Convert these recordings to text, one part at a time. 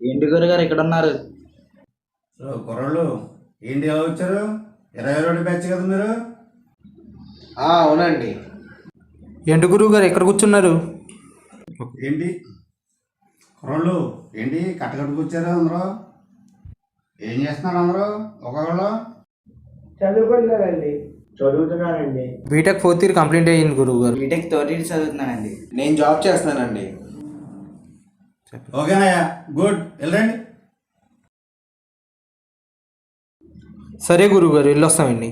ఏంటి గురుగారు ఇక్కడ ఉన్నారు? కుర్రోళ్ళు ఏంటి ఎలా వచ్చారు? 22 బ్యాచ్ కదా మీరు? అవునండి. ఏంటి గురువు గారు ఎక్కడ కూర్చున్నారు? ఏంటి కుర్రోళ్ళు ఏంటి కట్టకట్టుకొచ్చారు అందరూ? ఏం చేస్తున్నారు అందరూ ఒక్కొక్కళ్ళు? చదువుకుంటున్నానండి. చదువుతున్నానండి. బీటెక్ 4th ఇయర్ కంప్లీట్ అయ్యింది గురువు గారు. బీటెక్ 3rd year చదువుతున్నానండి. నేను జాబ్ చేస్తున్నానండి. ఓకేనాయా, గుడ్, వెళ్ళండి. సరే గురువు గారు, వెళ్ళొస్తామండి.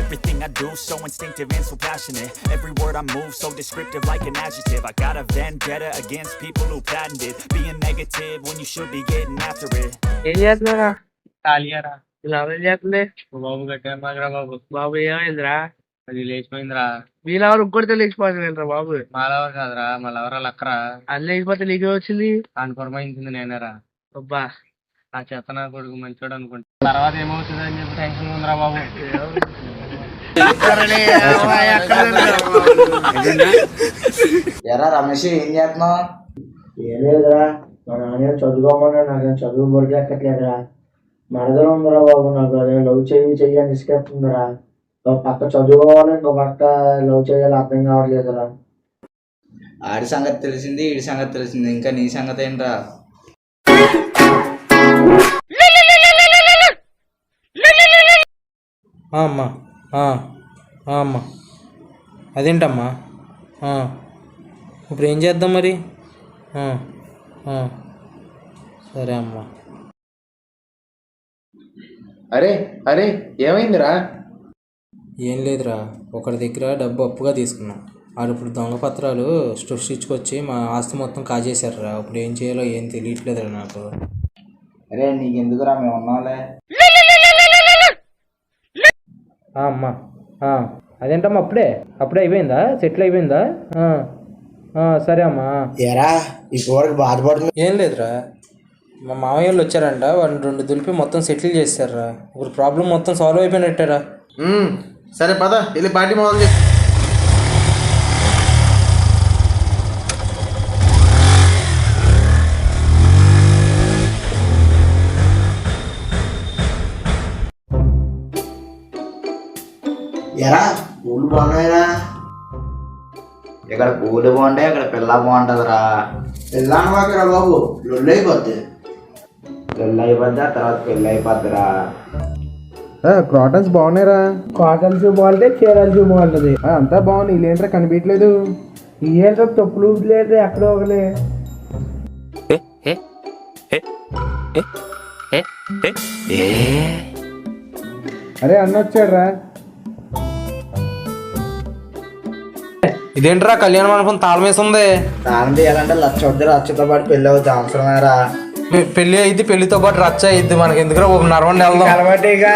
Everything I do so instinctive and so passionate. Every word I move so descriptive like an adjective. I got a vendetta against people who patented being negative when you should be getting after it. ఏం చేస్తున్నారా? ఖాళీయారా? ఇలా ఏం చేస్తుంది? బాబు గట్టేమాగరా బాబు. బాబు ఏమైందిరా? అది లేచిపోయిందిరా. వీళ్ళెవరు ఇంకోటితో లేచిపోయిందిరా బాబు. మాలవరు కాదురా, మళ్ళెవరా లక్కరా. అది లేచిపోతే నీకే వచ్చింది అనుకురమించింది నేనేరా. అబ్బా, ఆ చెత్త నా కొడుకు మంచోడు అనుకుంటా. తర్వాత ఏమవుతుంది అని చెప్పి టెన్షన్ ఉందిరా బాబు. ఎరా రమేష్, ఏం చేస్తున్నావు? ఏం లేదురా, మా నాన్న చదువుకోమన్నా నాకు చదువు బొరికెక్కట్లేదురా. మరదలు ఉందిరా బాబు, నాకు అదే లవ్ చెయ్యి అని ఇసుకెత్తుందిరా. ఒక పక్క చదువుకోవాలి, ఇంకో పక్క లవ్ చేయాలి, అర్థం కావట్లేదురా. ఆడి సంగతి తెలిసింది, ఈడి సంగతి తెలిసింది, ఇంకా నీ సంగతి ఏంట్రా? అమ్మా అమ్మా, అదేంటమ్మా? ఇప్పుడు ఏం చేద్దాం మరి? సరే అమ్మా. అరే అరే, ఏమైందిరా? ఏం లేదురా, ఒకరి దగ్గర డబ్బు అప్పుగా తీసుకున్నాం. వాడు ఇప్పుడు దొంగ పత్రాలు సృష్టించుకొచ్చి మా ఆస్తి మొత్తం కాజేశారురా. ఇప్పుడు ఏం చేయాలో ఏం తెలియట్లేదురా నాకు. అరే నీకెందుకురా, మేము ఉన్నాంలే. అమ్మా, అదేంటమ్మా? అప్పుడే అయిపోయిందా? సెటిల్ అయిపోయిందా? సరే అమ్మా. ఎరా ఇప్పుడు బాధపడుతుంది. ఏం లేదురా, మా మామయ్య వాళ్ళు వచ్చారంట, వాడిని 2 దులిపి మొత్తం సెటిల్ చేశారా. ఇప్పుడు ప్రాబ్లం మొత్తం సాల్వ్ అయిపోయినట్టారా. సరే పద, వెళ్ళి పార్టీ మొదలు చేసి. ఎరా పూలు బాగున్నాయిరా. ఇక్కడ పూలు బాగుంటాయి, ఇక్కడ పిల్ల బాగుంటుందిరా. పెళ్ళాను వాకిరా బాబు, లొల్లు అయిపోద్ది. పెళ్ళి అయిపోద్దా, తర్వాత పెళ్ళి అయిపోద్దిరా. క్రాటన్స్ బాగున్నాయిరా. కాటన్స్ బాగుంటే చీరలు బాగుంటది. అంతా బాగుంది. వీళ్ళేంట్రా కనిపించలేదు? ఏంటో తప్పులు లేదు ఎక్కడో ఒకలే. అరే అన్న వచ్చాడ్రా. ఇదేంట్రా కళ్యాణ మండపం తాళం వేసి ఉంది? తాళం తీయాలంటే లక్షతో పాటు పెళ్ళి అవుతుంది, అవసరమేరా. పెళ్లి అయితే పెళ్లితో పాటు రచ్చ అయింది. మనకి ఎందుకురా, ఒక నడవండి వెళ్దాం. అలవాటేగా.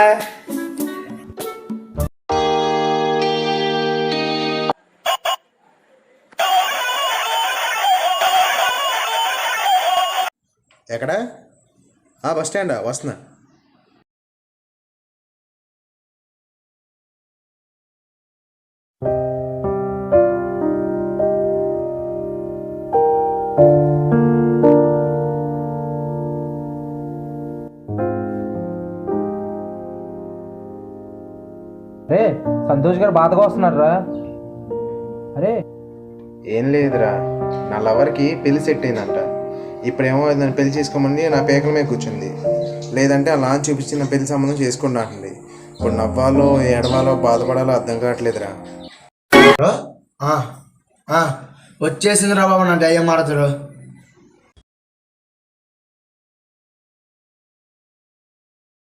ఎక్కడ? బస్ స్టాండా? వస్తున్నా. అరే సంతోష్ గారు బాధగా వస్తున్నారా? అరే ఏం లేదురా, నా లవర్కి పెళ్లి సెట్ అయిందంట. ఇప్పుడేమో దాన్ని పెళ్లి చేసుకోమని నా పేకల మీద కూర్చుంది. లేదంటే ఆ లాంచ్ చూపించిన పెళ్లి సంబంధం చేసుకుంటా అంటుంది. ఇప్పుడు నవ్వాలో ఏడవాలో బాధపడాలో అర్థం కావట్లేదురా. వచ్చేసిందిరా బాబు నా దయ్యం మాడతారు.